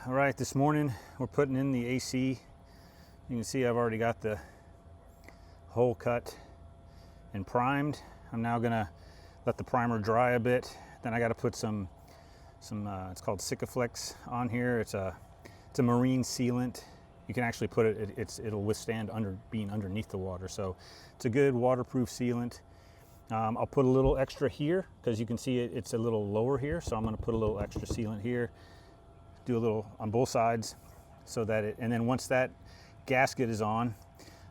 All right, this morning we're putting in the AC. You can see I've already got the hole cut and primed. I'm now gonna let the primer dry a bit. Then I got to put some it's called Sikaflex on here. It's a marine sealant. You can actually put it'll withstand being underneath the water. So it's a good waterproof sealant. I'll put a little extra here because you can see it's a little lower here. So I'm gonna put a little extra sealant here. Do a little on both sides so that and then once that gasket is on,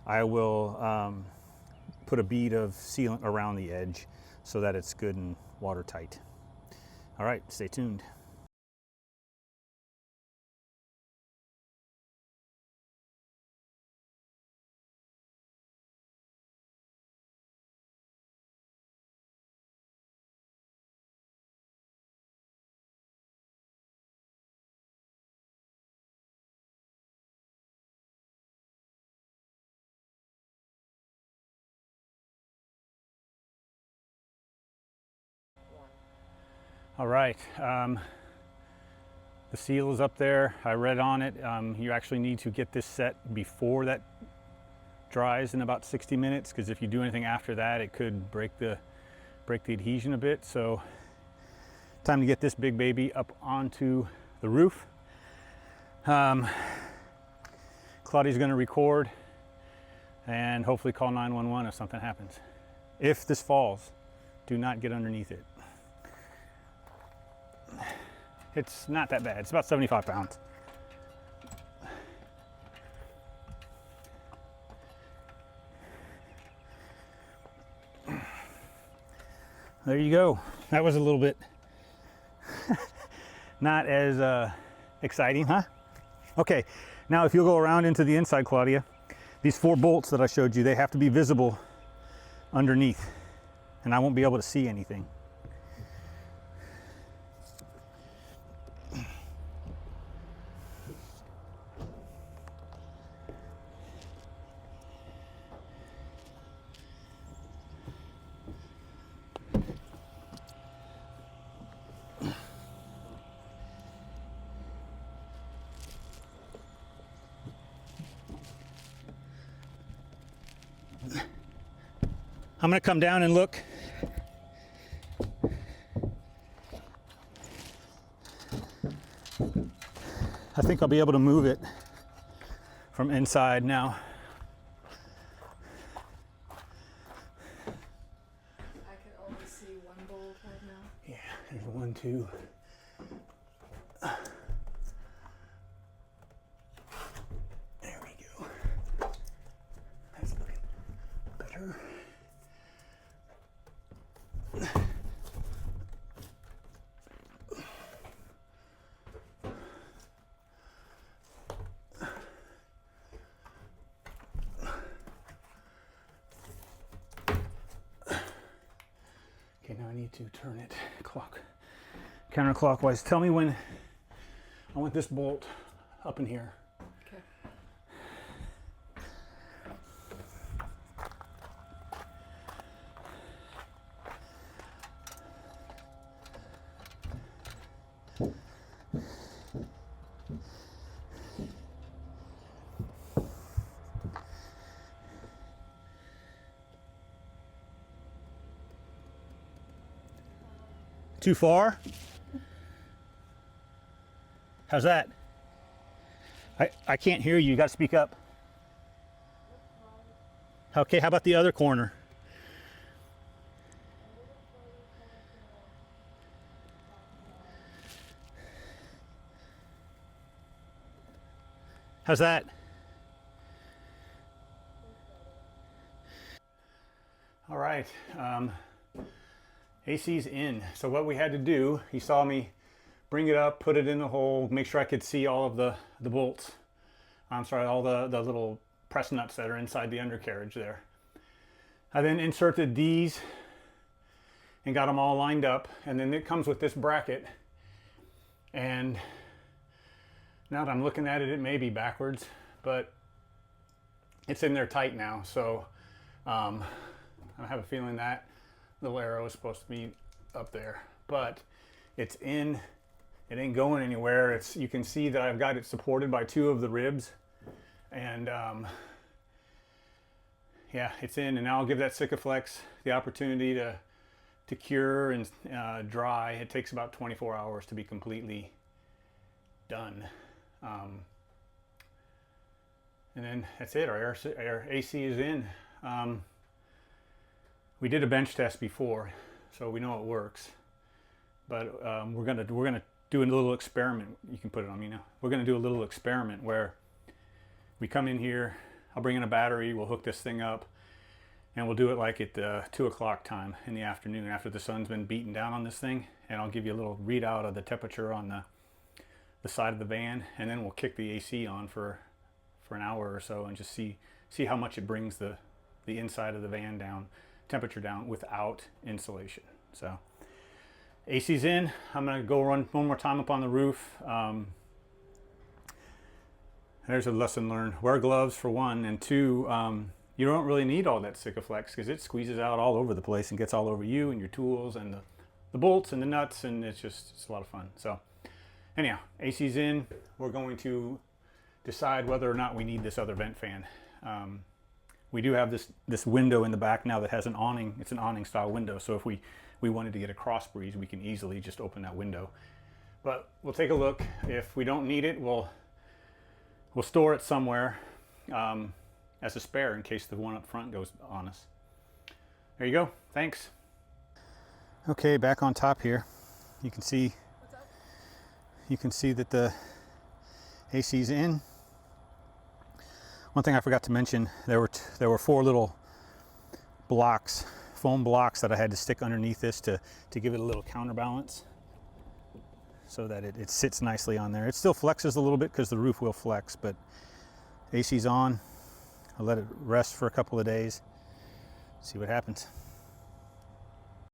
I will put a bead of sealant around the edge so that it's good and watertight. All right, stay tuned. All right, the seal is up there. I read on it. You actually need to get this set before that dries in about 60 minutes because if you do anything after that, it could break the adhesion a bit. So time to get this big baby up onto the roof. Claudia's going to record and hopefully call 911 if something happens. If this falls, do not get underneath it. It's not that bad. It's about 75 pounds. There you go. That was a little bit not as exciting, huh? Okay, now if you'll go around into the inside, Claudia, these 4 bolts that I showed you, they have to be visible underneath, and I won't be able to see anything. I'm going to come down and look. I think I'll be able to move it from inside now. I can only see 1 bolt right now. Yeah, there's 1, 2. There we go. That's looking better. Okay, now I need to turn it counterclockwise. Tell me when I want this bolt up in here. Okay. Too far? How's that? I can't hear you. You got to speak up. Okay, how about the other corner? How's that? All right. AC's in. So what we had to do, you saw me bring it up, put it in the hole, make sure I could see all of the bolts. I'm sorry, all the little press nuts that are inside the undercarriage there. I then inserted these and got them all lined up, and then it comes with this bracket. And now that I'm looking at it, it may be backwards, but it's in there tight now. So I have a feeling that little arrow is supposed to be up there, but it's in It ain't going anywhere. You can see that I've got it supported by 2 of the ribs, and yeah, it's in. And now I'll give that Sikaflex the opportunity to cure and dry. It takes about 24 hours to be completely done. And then that's it. Our AC is in. We did a bench test before, so we know it works. But we're gonna do a little experiment. You can put it on me now. We're gonna do a little experiment where we come in here. I'll bring in a battery. We'll hook this thing up, and we'll do it like at 2 o'clock time in the afternoon after the sun's been beaten down on this thing. And I'll give you a little readout of the temperature on the side of the van, and then we'll kick the AC on for an hour or so and just see how much it brings the inside of the van down, temperature down without insulation. So AC's in. I'm gonna go run one more time up on the roof. There's a lesson learned. Wear gloves for one, and 2, you don't really need all that Sikaflex because it squeezes out all over the place and gets all over you and your tools and the bolts and the nuts, and it's a lot of fun. So anyhow, AC's in. We're going to decide whether or not we need this other vent fan. We do have this window in the back now that has an awning. It's an awning style window, so if we wanted to get a cross breeze, we can easily just open that window. But we'll take a look. If we don't need it, we'll store it somewhere as a spare in case the one up front goes on us. There you go. Thanks. Okay, back on top here. You can see that the AC's in. One thing I forgot to mention, there were 4 little blocks, foam blocks that I had to stick underneath this to give it a little counterbalance so that it sits nicely on there. It still flexes a little bit because the roof will flex, but AC's on. I'll let it rest for a couple of days, see what happens.